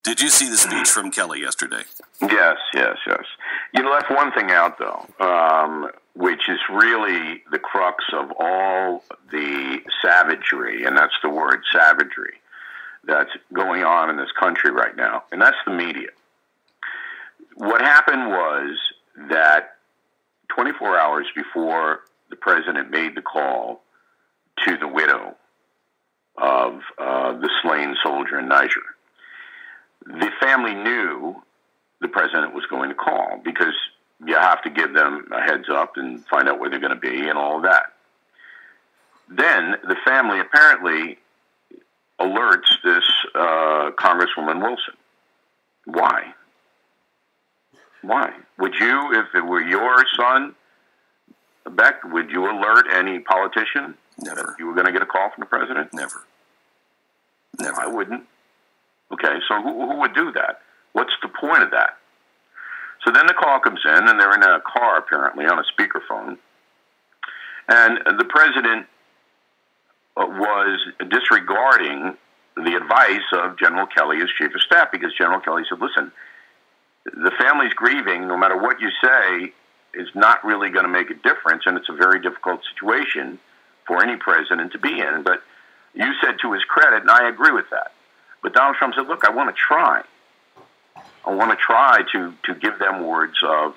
Did you see the speech from Kelly yesterday? Yes. You left one thing out, though, which is really the crux of all the savagery, and that's the word, savagery, that's going on in this country right now, and that's the media. What happened was that 24 hours before the president made the call to the widow of the slain soldier in Niger, the family knew the president was going to call because you have to give them a heads up and find out where they're going to be and all of that. Then the family apparently alerts this Congresswoman Wilson. Why? Would you, if it were your son, Beck, would you alert any politician Never. that you were going to get a call from the president? Never. I wouldn't. Okay, so who would do that? What's the point of that? So then the call comes in, and they're in a car, apparently, on a speakerphone. And the president was disregarding the advice of General Kelly as chief of staff, because General Kelly said, listen, the family's grieving. No matter what you say is not really going to make a difference, and it's a very difficult situation for any president to be in. But you said, to his credit, and I agree with that, but Donald Trump said, look, I want to try. I want to try to give them words of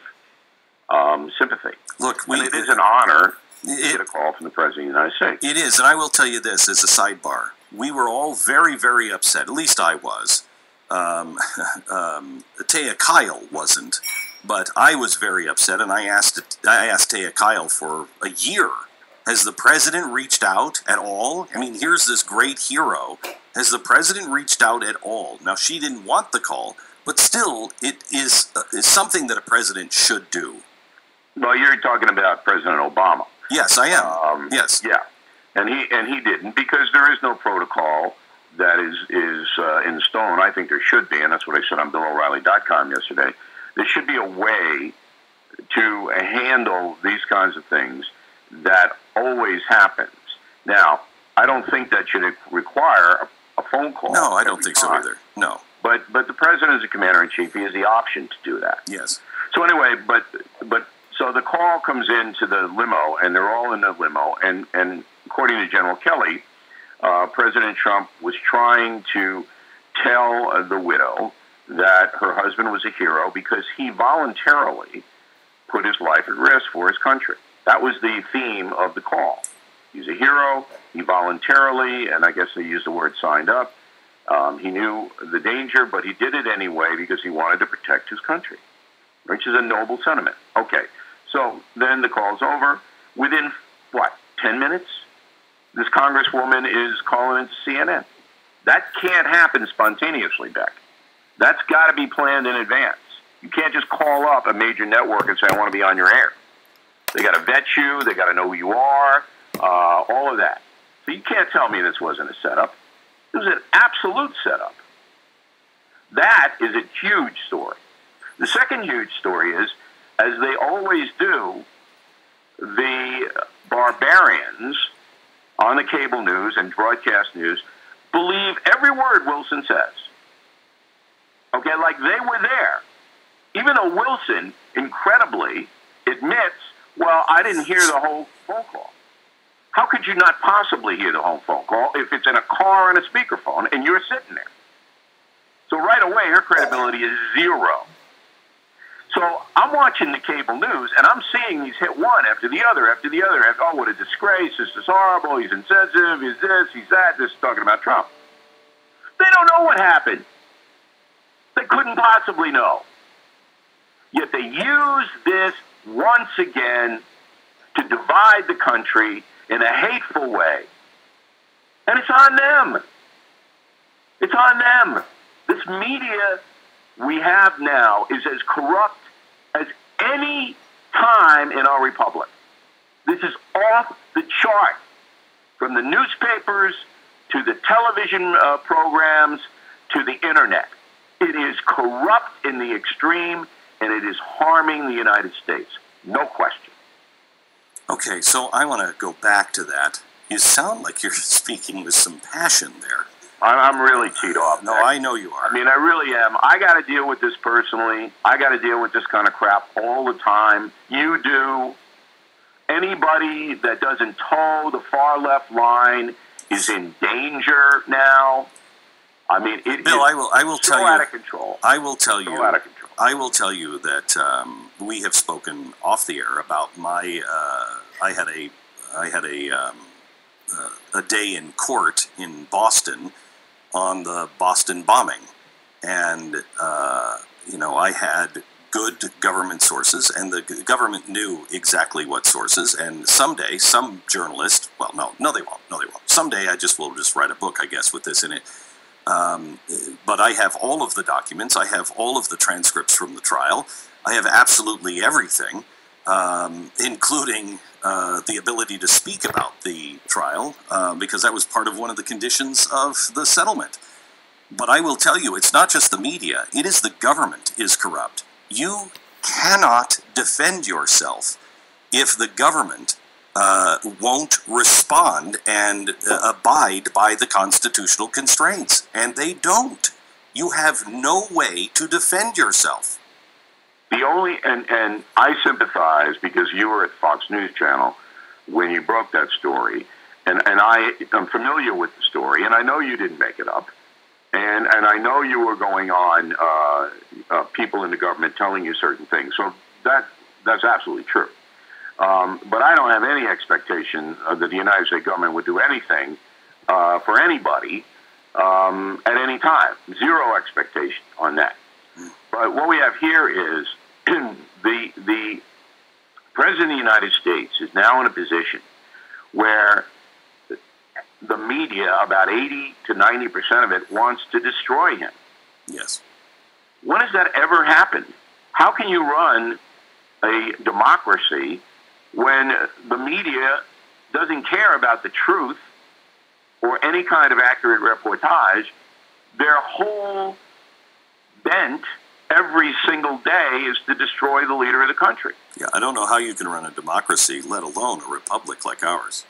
sympathy. Look, it is an honor to get a call from the President of the United States. It is, and I will tell you this as a sidebar. We were all very, very upset, at least I was. Taya Kyle wasn't, but I was very upset, and I asked Taya Kyle for a year. Has the president reached out at all? I mean, here's this great hero. Has the president reached out at all? Now, she didn't want the call, but still, it is something that a president should do. Well, you're talking about President Obama. Yes, I am. Yes. Yeah, and he didn't, because there is no protocol that is in stone. I think there should be, and that's what I said on BillO'Reilly.com yesterday. There should be a way to handle these kinds of things that always happens. Now, I don't think that should require a phone call. No, I don't think so either. No. But the president is the commander-in-chief. He has the option to do that. Yes. So anyway, so the call comes into the limo, and they're all in the limo, and according to General Kelly, President Trump was trying to tell the widow that her husband was a hero because he voluntarily put his life at risk for his country. That was the theme of the call. He's a hero. He voluntarily, and I guess they used the word signed up, he knew the danger, but he did it anyway because he wanted to protect his country, which is a noble sentiment. Okay, so then the call's over. Within, 10 minutes? This congresswoman is calling into CNN. That can't happen spontaneously, Beck. That's got to be planned in advance. You can't just call up a major network and say, I want to be on your air. They got to vet you. They got to know who you are, all of that. So you can't tell me this wasn't a setup. It was an absolute setup. That is a huge story. The second huge story is, as they always do, the barbarians on the cable news and broadcast news believe every word Wilson says. Okay, like they were there. Even though Wilson, incredibly, admits, well, I didn't hear the whole phone call. How could you not possibly hear the whole phone call if it's in a car on a speakerphone and you're sitting there? So right away, her credibility is zero. So I'm watching the cable news, and I'm seeing these hit one after the other, after the other. Oh, what a disgrace. This is horrible. He's insensitive. He's this, he's that. This is talking about Trump. They don't know what happened. They couldn't possibly know. Yet they use this once again to divide the country in a hateful way. And it's on them. It's on them. This media we have now is as corrupt as any time in our republic. This is off the chart. From the newspapers to the television programs to the internet. It is corrupt in the extreme, and it is harming the United States. No question. Okay, so I want to go back to that. You sound like you're speaking with some passion there. I'm really teed off. No, Beck. I know you are. I mean, I really am. I got to deal with this personally. I got to deal with this kind of crap all the time. You do. Anybody that doesn't toe the far left line is in danger now. I mean, Bill, I will so tell you. Out of control. I will tell you. So out of control. I will tell you that we have spoken off the air about my. I had a day in court in Boston on the Boston bombing, and I had good government sources, and the government knew exactly what sources. And someday, some journalist, well, no, they won't. Someday, will just write a book, I guess, with this in it. But I have all of the documents. I have all of the transcripts from the trial. I have absolutely everything, including the ability to speak about the trial, because that was part of one of the conditions of the settlement. But I will tell you, it's not just the media. It is the government is corrupt. You cannot defend yourself if the government won't respond and abide by the constitutional constraints. And they don't. You have no way to defend yourself. The only, and I sympathize because you were at Fox News Channel when you broke that story, and I am familiar with the story, and I know you didn't make it up, and I know you were going on people in the government telling you certain things, so that's absolutely true. But I don't have any expectation that the United States government would do anything for anybody at any time. Zero expectation on that. But what we have here is the President of the United States is now in a position where the media, about 80 to 90% of it, wants to destroy him. Yes. When has that ever happened? How can you run a democracy when the media doesn't care about the truth or any kind of accurate reportage? Their whole bent every single day is to destroy the leader of the country. Yeah, I don't know how you can run a democracy, let alone a republic like ours.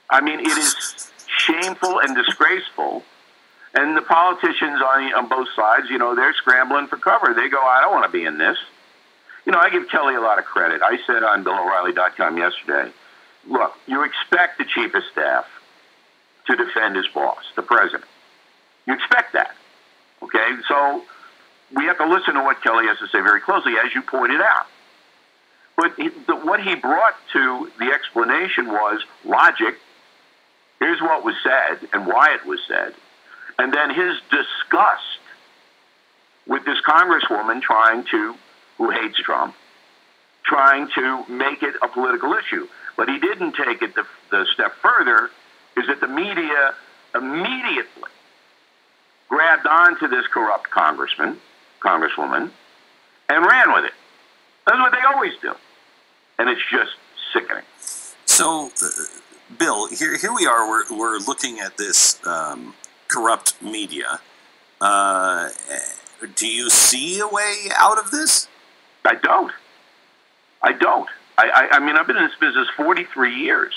I mean, it is shameful and disgraceful. And the politicians on both sides, they're scrambling for cover. They go, I don't want to be in this. I give Kelly a lot of credit. I said on BillO'Reilly.com yesterday, look, you expect the chief of staff to defend his boss, the president. You expect that. Okay? So we have to listen to what Kelly has to say very closely, as you pointed out. But what he brought to the explanation was logic. Here's what was said and why it was said. And then his disgust with this congresswoman who hates Trump, trying to make it a political issue. But he didn't take it the step further, is that the media immediately grabbed onto this corrupt congresswoman, and ran with it. That's what they always do. And it's just sickening. So, Bill, here we are. We're looking at this corrupt media. Do you see a way out of this? I don't. I mean, I've been in this business 43 years.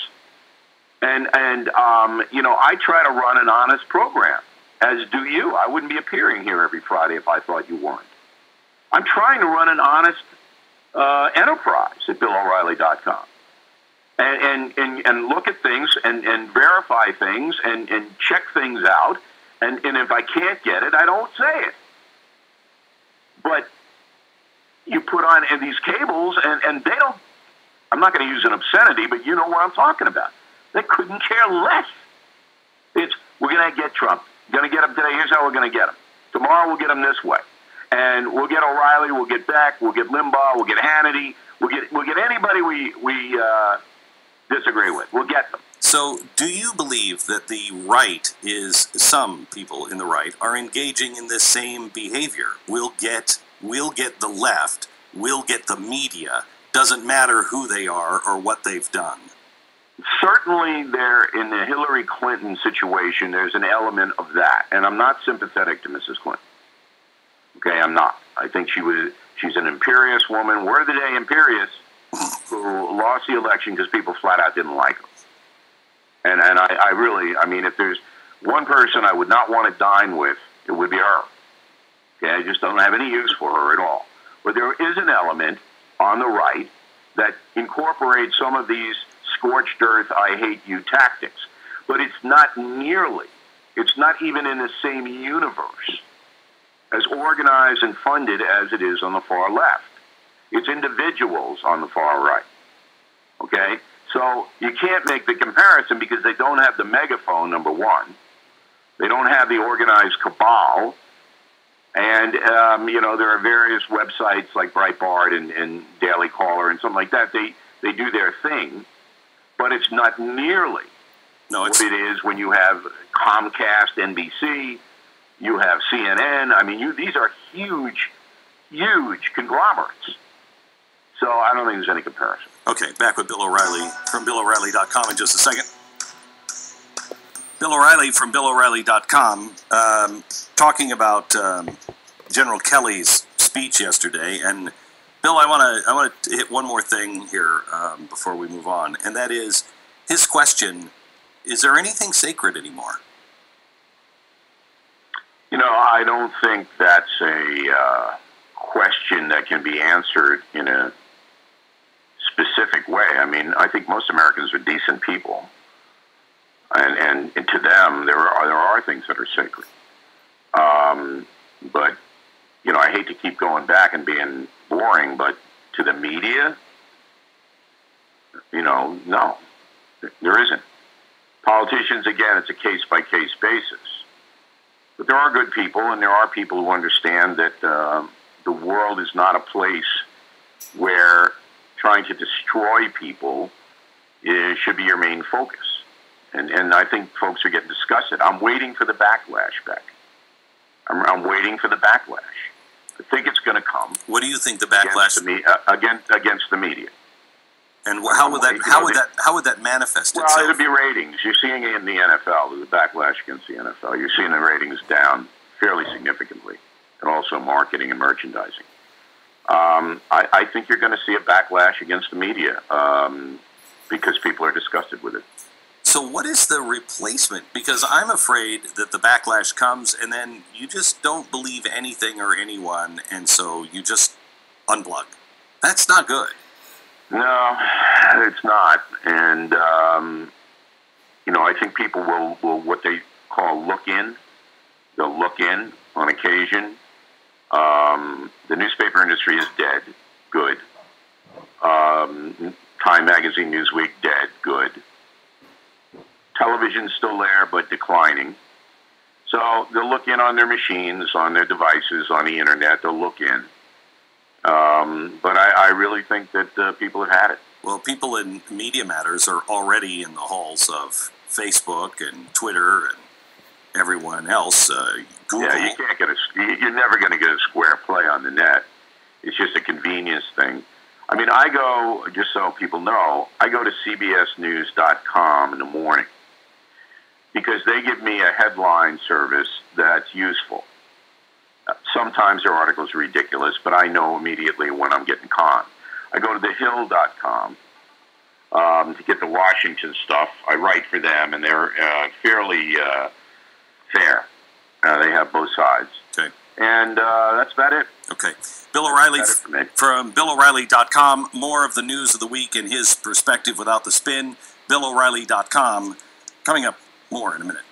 And I try to run an honest program, as do you. I wouldn't be appearing here every Friday if I thought you weren't. I'm trying to run an honest enterprise at BillO'Reilly.com. And look at things and verify things and check things out. And if I can't get it, I don't say it. But you put on these cables, and they don't, I'm not going to use an obscenity, but you know what I'm talking about. They couldn't care less. It's, we're going to get Trump. Going to get him today. Here's how we're going to get him. Tomorrow we'll get him this way. And we'll get O'Reilly, we'll get Beck, we'll get Limbaugh, we'll get Hannity, we'll get anybody we disagree with. We'll get them. So do you believe that the right some people in the right are engaging in this same behavior? We'll get the left, we'll get the media, doesn't matter who they are or what they've done. Certainly there, in the Hillary Clinton situation, there's an element of that. And I'm not sympathetic to Mrs. Clinton. Okay, I'm not. I think she's an imperious woman. Word of the day, imperious, who lost the election because people flat out didn't like her. And I really, I mean, if there's one person I would not want to dine with, it would be her. Okay, I just don't have any use for her at all. But there is an element on the right that incorporates some of these scorched earth, I hate you tactics. But it's not even in the same universe as organized and funded as it is on the far left. It's individuals on the far right. Okay? So you can't make the comparison because they don't have the megaphone, number one. They don't have the organized cabal. And, there are various websites like Breitbart and Daily Caller and something like that. They do their thing, but it's not nearly what it is when you have Comcast, NBC, you have CNN. I mean, these are huge, huge conglomerates. So I don't think there's any comparison. Okay, back with Bill O'Reilly from BillO'Reilly.com in just a second. Bill O'Reilly from BillO'Reilly.com talking about General Kelly's speech yesterday. And Bill, I want to hit one more thing here before we move on, and that is his question: is there anything sacred anymore? I don't think that's a question that can be answered in a specific way. I mean, I think most Americans are decent people, and to them, there are things that are sacred. But I hate to keep going back and being boring, but to the media, no, there isn't. Politicians, again, it's a case-by-case basis. But there are good people, and there are people who understand that the world is not a place where trying to destroy people should be your main focus. And I think folks are getting disgusted. I'm waiting for the backlash, Beck. I'm waiting for the backlash. I think it's going to come. What do you think the backlash against the media? And how would that manifest itself? Well, it would be ratings. You're seeing it in the NFL. There's a backlash against the NFL. You're seeing the ratings down fairly significantly, and also marketing and merchandising. I think you're going to see a backlash against the media because people are disgusted with it. So what is the replacement? Because I'm afraid that the backlash comes and then you just don't believe anything or anyone, and so you just unplug. That's not good. No, it's not. And, I think people will what they call look in. They'll look in on occasion. The newspaper industry is dead. Good. Time Magazine, Newsweek, dead. Good. Television's still there, but declining. So they'll look in on their machines, on their devices, on the internet. They'll look in. But I really think that people have had it. Well, people in Media Matters are already in the halls of Facebook and Twitter and everyone else. Google. Yeah, you're never going to get a square play on the net. It's just a convenience thing. I mean, just so people know, I go to CBSNews.com in the morning because they give me a headline service that's useful. Sometimes their articles are ridiculous, but I know immediately when I'm getting conned. I go to thehill.com to get the Washington stuff. I write for them, and they're fairly fair. They have both sides. Okay. And that's about it. Okay. Bill O'Reilly from BillO'Reilly.com. More of the news of the week in his perspective without the spin. BillO'Reilly.com. Coming up more in a minute.